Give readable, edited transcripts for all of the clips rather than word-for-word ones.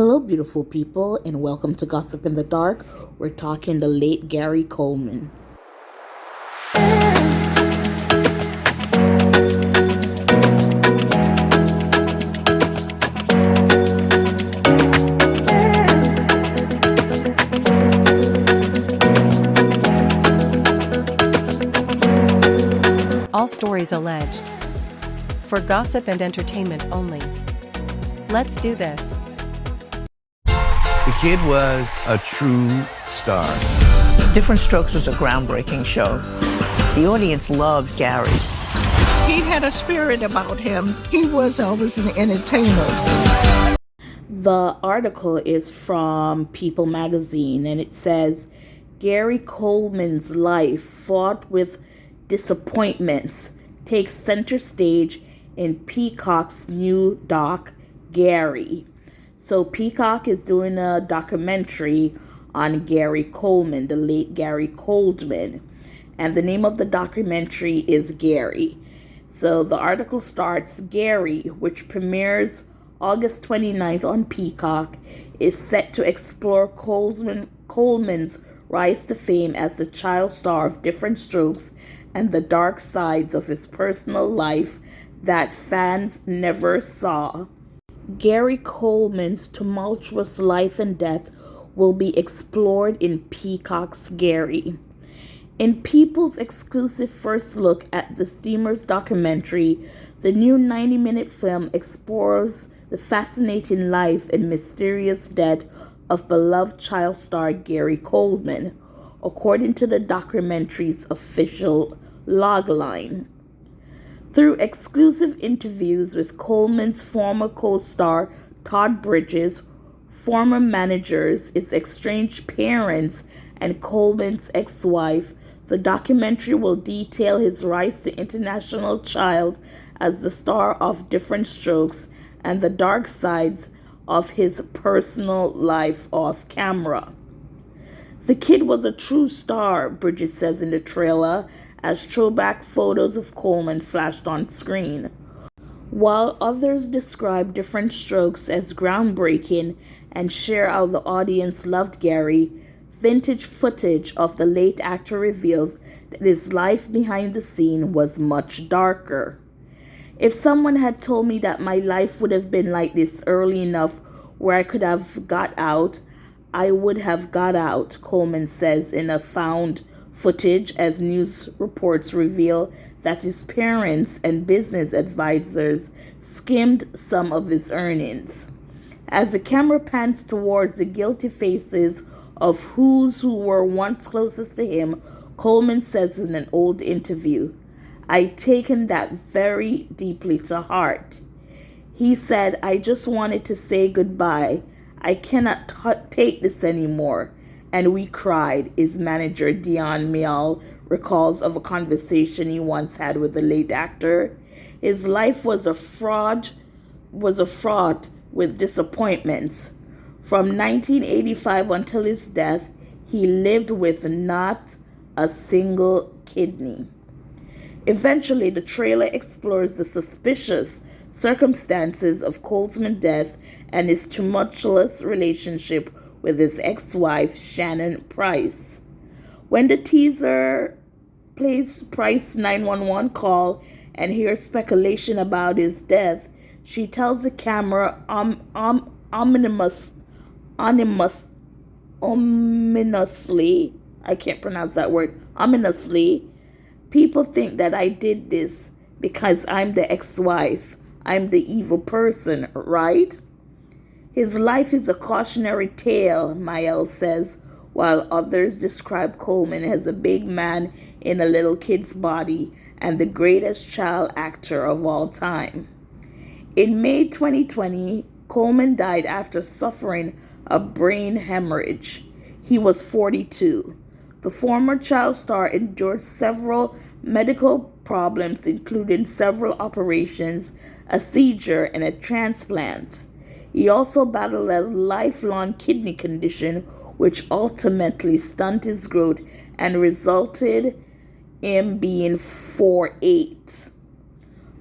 Hello, beautiful people, and welcome to Gossip in the Dark. We're talking the late Gary Coleman. All stories alleged. For gossip and entertainment only. Let's do this. The kid was a true star. Different Strokes was a groundbreaking show. The audience loved Gary. He had a spirit about him. He was always an entertainer. The article is from People magazine, and it says, Gary Coleman's life, fraught with disappointments, takes center stage in Peacock's new doc, Gary. So Peacock is doing a documentary on Gary Coleman, the late Gary Coleman. And the name of the documentary is Gary. So the article starts, Gary, which premieres August 29th on Peacock, is set to explore Coleman's rise to fame as the child star of Different Strokes and the dark sides of his personal life that fans never saw. Gary Coleman's tumultuous life and death will be explored in Peacock's Gary. In People's exclusive first look at the Steamers documentary, the new 90-minute film explores the fascinating life and mysterious death of beloved child star Gary Coleman, according to the documentary's official logline. Through exclusive interviews with Coleman's former co-star Todd Bridges, former managers, his estranged parents, and Coleman's ex-wife, the documentary will detail his rise to international child as the star of Different Strokes and the dark sides of his personal life off camera. The kid was a true star, Bridges says in the trailer, as throwback photos of Coleman flashed on screen. While others describe Different Strokes as groundbreaking and share how the audience loved Gary, vintage footage of the late actor reveals that his life behind the scene was much darker. If someone had told me that my life would have been like this early enough where I could have got out, I would have got out, Coleman says in a found footage as news reports reveal that his parents and business advisors skimmed some of his earnings. As the camera pans towards the guilty faces of who were once closest to him, Coleman says in an old interview, "I'd taken that very deeply to heart." He said, "I just wanted to say goodbye. I cannot take this anymore." And we cried, his manager Dion Mial recalls of a conversation he once had with the late actor. His life was a fraught with disappointments. From 1985 until his death, he lived with not a single kidney. Eventually, the trailer explores the suspicious circumstances of Coleman's death and his tumultuous relationship with his ex-wife, Shannon Price. When the teaser plays Price's 911 call and hears speculation about his death, she tells the camera ominously, I can't pronounce that word, ominously, "People think that I did this because I'm the ex-wife. I'm the evil person, right?" His life is a cautionary tale, Mael says, while others describe Coleman as a big man in a little kid's body and the greatest child actor of all time. In May 2020, Coleman died after suffering a brain hemorrhage. He was 42. The former child star endured several medical problems, including several operations, a seizure, and a transplant. He also battled a lifelong kidney condition, which ultimately stunted his growth and resulted in being 4'8".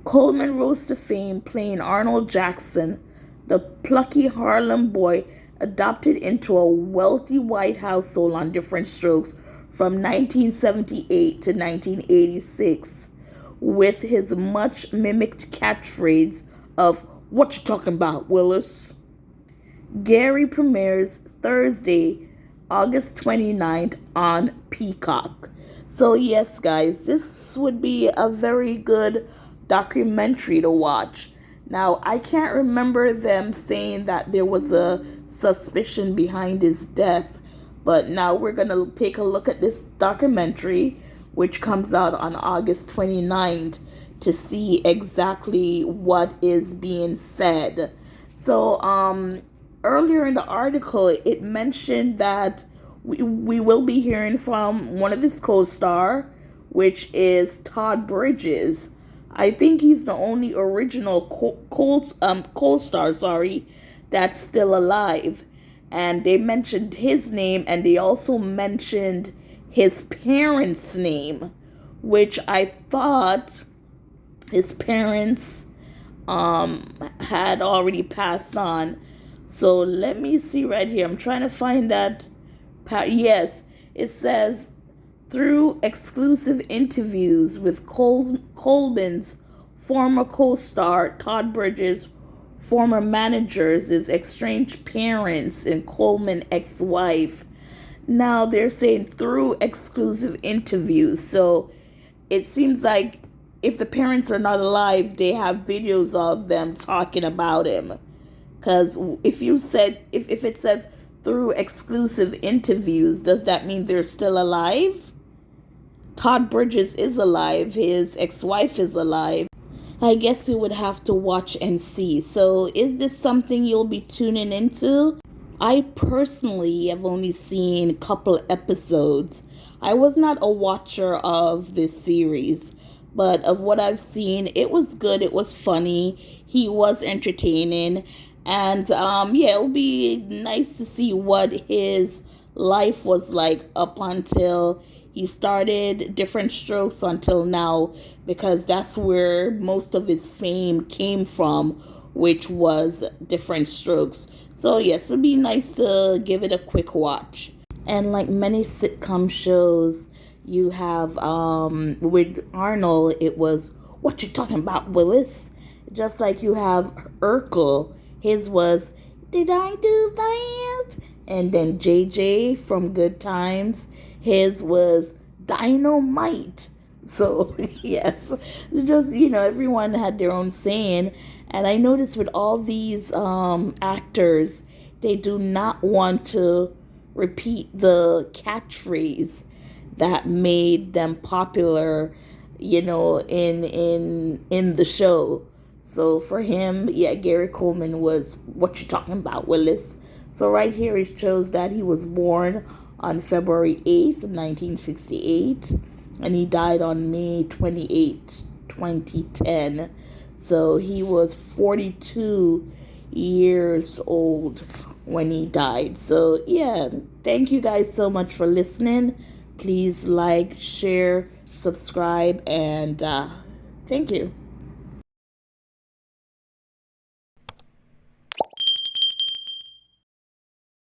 Coleman rose to fame playing Arnold Jackson, the plucky Harlem boy adopted into a wealthy white household on different strokes from 1978 to 1986 with his much mimicked catchphrase of "What you talking about, Willis?" Gary premieres Thursday, August 29th on Peacock. So yes, guys, this would be a very good documentary to watch. Now, I can't remember them saying that there was a suspicion behind his death, but now we're going to take a look at this documentary, which comes out on August 29th, to see exactly what is being said. So, earlier in the article, it mentioned that we will be hearing from one of his co-star, which is Todd Bridges. I think he's the only original co-star, that's still alive. And they mentioned his name, and they also mentioned his parents' name, which I thought his parents had already passed on. So let me see right here. I'm trying to find that. Yes, it says through exclusive interviews with Coleman's former co-star Todd Bridges, former managers, his estranged parents, and Coleman ex-wife. Now they're saying through exclusive interviews. So it seems like if the parents are not alive, they have videos of them talking about him. Because if it says through exclusive interviews, does that mean they're still alive? Todd Bridges is alive. His ex-wife is alive. I guess we would have to watch and see. So is this something you'll be tuning into? I personally have only seen a couple episodes. I was not a watcher of this series, but of what I've seen, it was good. It was funny. He was entertaining. And yeah, it'll be nice to see what his life was like up until he started Different Strokes until now, because that's where most of his fame came from, which was Different Strokes. So yes, it'll be nice to give it a quick watch. And like many sitcom shows, you have with Arnold, it was "What you talking about, Willis?" Just like you have Urkel, his was "Did I do that?" And then JJ from Good Times, his was "Dynamite." So yes, just everyone had their own saying. And I noticed with all these actors, they do not want to repeat the catchphrase that made them popular, in the show. So for him, yeah, Gary Coleman was "What you talking about, Willis?" So right here it shows that he was born on February 8th, 1968, and he died on May 28th, 2010. So he was 42 years old when he died. So yeah, thank you guys so much for listening. Please like, share, subscribe, and thank you.